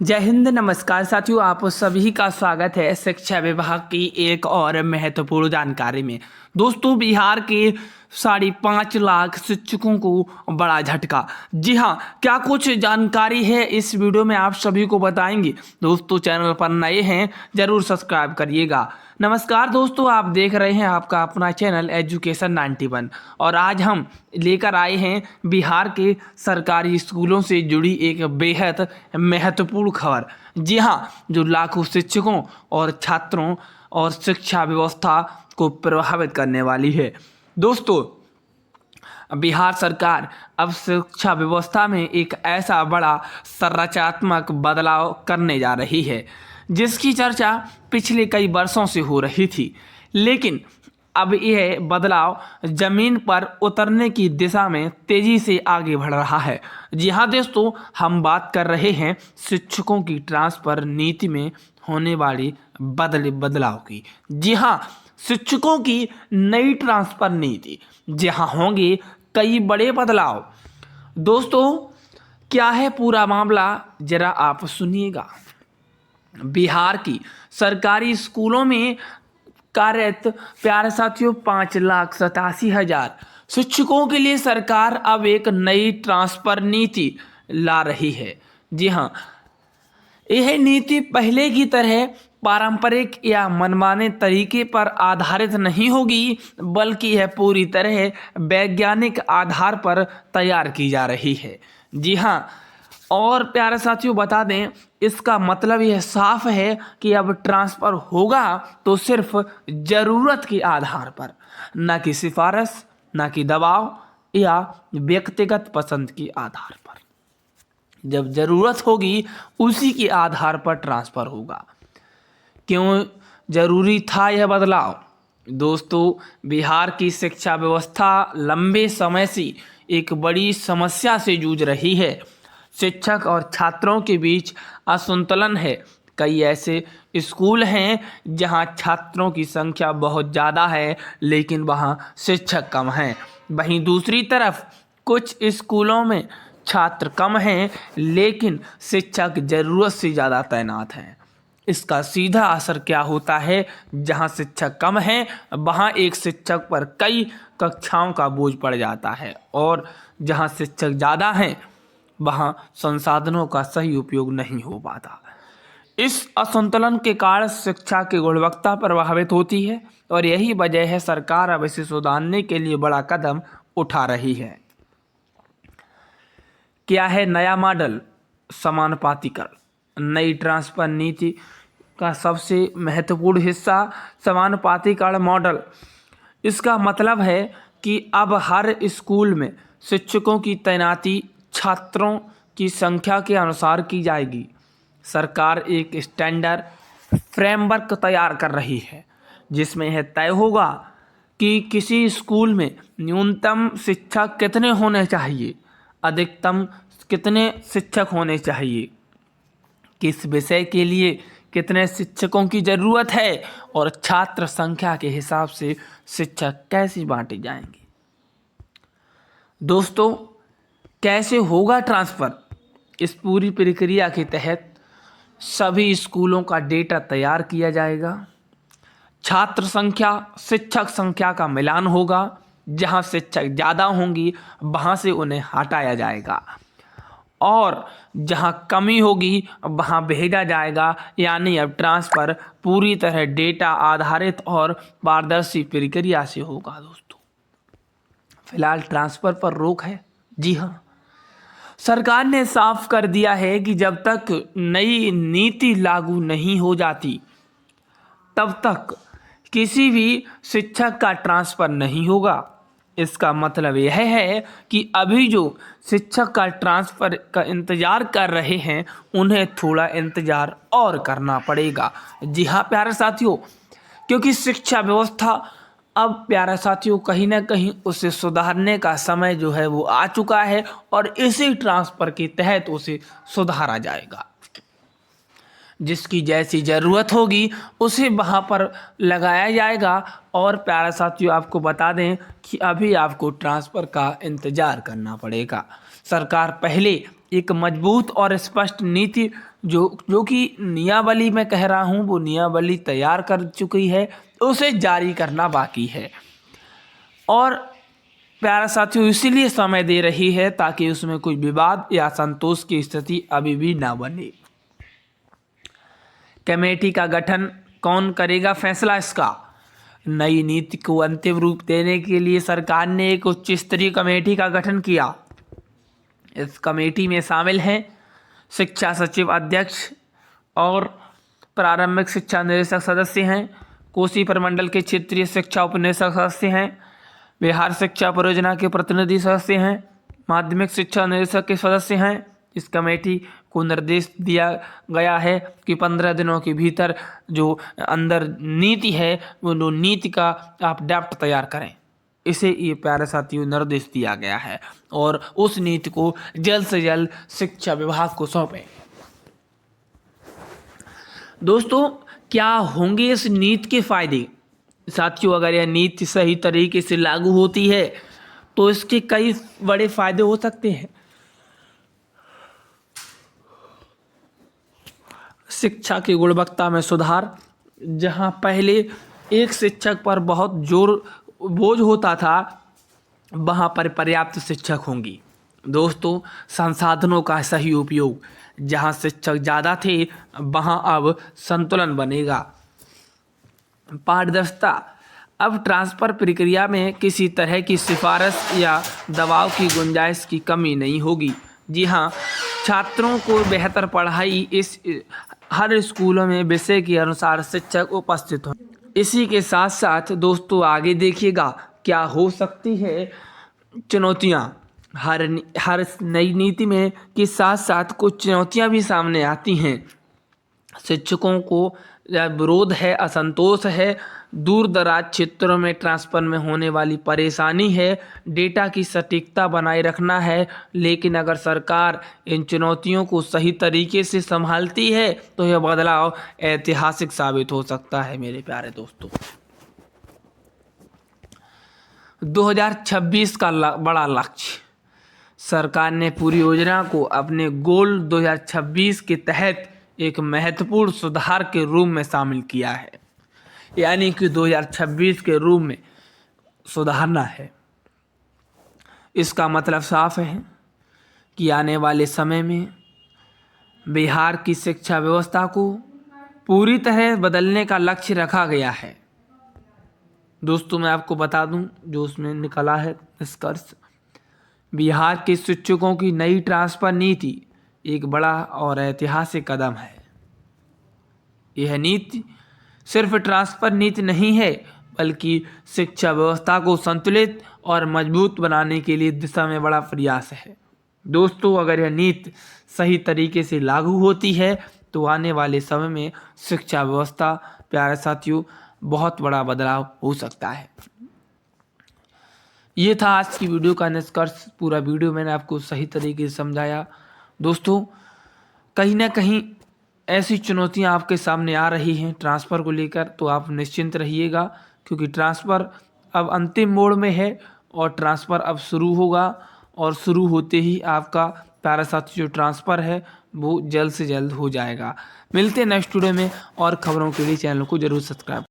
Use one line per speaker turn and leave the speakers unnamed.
जय हिंद, नमस्कार साथियों। आप सभी का स्वागत है शिक्षा विभाग की एक और महत्वपूर्ण जानकारी में। दोस्तों, बिहार के 5.5 लाख शिक्षकों को बड़ा झटका। जी हाँ, क्या कुछ जानकारी है इस वीडियो में आप सभी को बताएंगे। दोस्तों, चैनल पर नए हैं जरूर सब्सक्राइब करिएगा। नमस्कार दोस्तों, आप देख रहे हैं आपका अपना चैनल एजुकेशन 91 और आज हम लेकर आए हैं बिहार के सरकारी स्कूलों से जुड़ी एक बेहद महत्वपूर्ण खबर। जी हाँ, जो लाखों शिक्षकों और छात्रों और शिक्षा व्यवस्था को प्रभावित करने वाली है। दोस्तों, बिहार सरकार अब शिक्षा व्यवस्था में एक ऐसा बड़ा संरचनात्मक बदलाव करने जा रही है जिसकी चर्चा पिछले कई वर्षों से हो रही थी, लेकिन अब यह बदलाव जमीन पर उतरने की दिशा में तेजी से आगे बढ़ रहा है। जी हाँ दोस्तों, हम बात कर रहे हैं शिक्षकों की ट्रांसफर नीति में होने वाली बदलाव की। जी हाँ, शिक्षकों की नई ट्रांसफर नीति, जहाँ होंगे कई बड़े बदलाव। दोस्तों, क्या है पूरा मामला, जरा आप सुनिएगा। बिहार की सरकारी स्कूलों में कार्यरत प्यारे साथियों 5,87,000 शिक्षकों के लिए सरकार अब एक नई ट्रांसफर नीति ला रही है। जी हाँ, यह नीति पहले की तरह पारंपरिक या मनमाने तरीके पर आधारित नहीं होगी, बल्कि यह पूरी तरह वैज्ञानिक आधार पर तैयार की जा रही है। जी हाँ, और प्यारे साथियों बता दें, इसका मतलब यह साफ है कि अब ट्रांसफ़र होगा तो सिर्फ ज़रूरत के आधार पर, न कि सिफारिश, न कि दबाव या व्यक्तिगत पसंद के आधार पर। जब ज़रूरत होगी उसी के आधार पर ट्रांसफ़र होगा। क्यों ज़रूरी था यह बदलाव? दोस्तों, बिहार की शिक्षा व्यवस्था लंबे समय से एक बड़ी समस्या से जूझ रही है। शिक्षक और छात्रों के बीच असंतुलन है। कई ऐसे स्कूल हैं जहां छात्रों की संख्या बहुत ज़्यादा है लेकिन वहां शिक्षक कम हैं। वहीं दूसरी तरफ कुछ स्कूलों में छात्र कम हैं लेकिन शिक्षक ज़रूरत से ज़्यादा तैनात हैं। इसका सीधा असर क्या होता है? जहां शिक्षक कम हैं वहां एक शिक्षक पर कई कक्षाओं का बोझ पड़ जाता है, और जहां शिक्षक ज़्यादा हैं वहां संसाधनों का सही उपयोग नहीं हो पाता। इस असंतुलन के कारण शिक्षा की गुणवत्ता प्रभावित होती है और यही वजह है सरकार अब इसे सुधारने के लिए बड़ा कदम उठा रही है। क्या है नया मॉडल? समानुपातिकरण। नई ट्रांसफर नीति का सबसे महत्वपूर्ण हिस्सा समानुपातिकरण मॉडल। इसका मतलब है कि अब हर स्कूल में शिक्षकों की तैनाती छात्रों की संख्या के अनुसार की जाएगी। सरकार एक स्टैंडर्ड फ्रेमवर्क तैयार कर रही है जिसमें यह तय होगा कि किसी स्कूल में न्यूनतम शिक्षक कितने होने चाहिए, अधिकतम कितने शिक्षक होने चाहिए, किस विषय के लिए कितने शिक्षकों की ज़रूरत है और छात्र संख्या के हिसाब से शिक्षक कैसे बांटे जाएंगे। दोस्तों, कैसे होगा ट्रांसफ़र? इस पूरी प्रक्रिया के तहत सभी स्कूलों का डेटा तैयार किया जाएगा। छात्र संख्या शिक्षक संख्या का मिलान होगा। जहां शिक्षक ज़्यादा होंगी वहां से उन्हें हटाया जाएगा और जहां कमी होगी वहां भेजा जाएगा। यानी अब ट्रांसफ़र पूरी तरह डेटा आधारित और पारदर्शी प्रक्रिया से होगा। दोस्तों, फिलहाल ट्रांसफ़र पर रोक है। जी हाँ, सरकार ने साफ कर दिया है कि जब तक नई नीति लागू नहीं हो जाती तब तक किसी भी शिक्षक का ट्रांसफ़र नहीं होगा। इसका मतलब यह है कि अभी जो शिक्षक का ट्रांसफ़र का इंतज़ार कर रहे हैं उन्हें थोड़ा इंतज़ार और करना पड़ेगा। जी हाँ प्यारे साथियों, क्योंकि शिक्षा व्यवस्था अब प्यारे साथियों कहीं ना कहीं उसे सुधारने का समय जो है वो आ चुका है और इसी ट्रांसफ़र के तहत उसे सुधारा जाएगा। जिसकी जैसी ज़रूरत होगी उसे वहाँ पर लगाया जाएगा। और प्यारे साथियों, आपको बता दें कि अभी आपको ट्रांसफ़र का इंतज़ार करना पड़ेगा। सरकार पहले एक मजबूत और स्पष्ट नीति जो कि नियमावली मैं कह रहा हूँ, वो नियमावली तैयार कर चुकी है, उसे जारी करना बाकी है। और प्यारे साथियों, इसीलिए समय दे रही है ताकि उसमें कोई विवाद या असंतोष की स्थिति अभी भी ना बने। कमेटी का गठन कौन करेगा फैसला इसका? नई नीति को अंतिम रूप देने के लिए सरकार ने एक उच्च स्तरीय कमेटी का गठन किया। इस कमेटी में शामिल हैं शिक्षा सचिव अध्यक्ष और प्रारंभिक शिक्षा निदेशक सदस्य हैं, कोसी प्रमंडल के क्षेत्रीय शिक्षा उपनिदेशक सदस्य हैं, बिहार शिक्षा परियोजना के प्रतिनिधि सदस्य हैं, माध्यमिक शिक्षा निदेशक के सदस्य हैं। इस कमेटी को निर्देश दिया गया है कि 15 दिनों के भीतर जो अंदर नीति है वो नीति का आप ड्राफ्ट तैयार करें, इसे ये प्यारे साथियों निर्देश दिया गया है और उस नीति को जल्द से जल्द शिक्षा विभाग को सौंपें। दोस्तों, क्या होंगे इस नीति के फायदे? साथियों, अगर यह नीति सही तरीके से लागू होती है तो इसके कई बड़े फायदे हो सकते हैं। शिक्षा की गुणवत्ता में सुधार। जहां पहले एक शिक्षक पर बहुत बोझ होता था, वहां पर पर्याप्त शिक्षक होंगी। दोस्तों, संसाधनों का सही उपयोग। जहां शिक्षक ज़्यादा थे, वहां अब संतुलन बनेगा। पारदर्शिता। अब ट्रांसफ़र प्रक्रिया में किसी तरह की सिफारिश या दबाव की गुंजाइश की कमी नहीं होगी। जी हाँ, छात्रों को बेहतर पढ़ाई इस हर स्कूलों में विषय के अनुसार शिक्षक उपस्थित हों। इसी के साथ साथ दोस्तों, आगे देखिएगा क्या हो सकती है चुनौतियाँ। हर नई नीति में के साथ साथ कुछ चुनौतियाँ भी सामने आती हैं। शिक्षकों को विरोध है, असंतोष है, दूर दराज क्षेत्रों में ट्रांसफ़र में होने वाली परेशानी है, डेटा की सटीकता बनाए रखना है। लेकिन अगर सरकार इन चुनौतियों को सही तरीके से संभालती है तो यह बदलाव ऐतिहासिक साबित हो सकता है। मेरे प्यारे दोस्तों, 2026 का बड़ा लक्ष्य। सरकार ने पूरी योजना को अपने गोल 2026 के तहत एक महत्वपूर्ण सुधार के रूप में शामिल किया है, यानी कि 2026 के रूप में सुधारना है। इसका मतलब साफ है कि आने वाले समय में बिहार की शिक्षा व्यवस्था को पूरी तरह बदलने का लक्ष्य रखा गया है। दोस्तों, मैं आपको बता दूं जो उसमें निकला है निष्कर्ष। बिहार के शिक्षकों की नई ट्रांसफ़र नीति एक बड़ा और ऐतिहासिक कदम है। यह नीति सिर्फ ट्रांसफ़र नीति नहीं है, बल्कि शिक्षा व्यवस्था को संतुलित और मजबूत बनाने के लिए दिशा में बड़ा प्रयास है। दोस्तों, अगर यह नीति सही तरीके से लागू होती है तो आने वाले समय में शिक्षा व्यवस्था, प्यारे साथियों, बहुत बड़ा बदलाव हो सकता है। ये था आज की वीडियो का निष्कर्ष। पूरा वीडियो मैंने आपको सही तरीके से समझाया। दोस्तों, कहीं ना कहीं ऐसी चुनौतियां आपके सामने आ रही हैं ट्रांसफ़र को लेकर, तो आप निश्चिंत रहिएगा, क्योंकि ट्रांसफ़र अब अंतिम मोड़ में है और ट्रांसफ़र अब शुरू होगा और शुरू होते ही आपका प्यारा साथी जो ट्रांसफ़र है वो जल्द से जल्द हो जाएगा। मिलते हैं नेक्स्ट वीडियो में और खबरों के लिए चैनल को जरूर सब्सक्राइब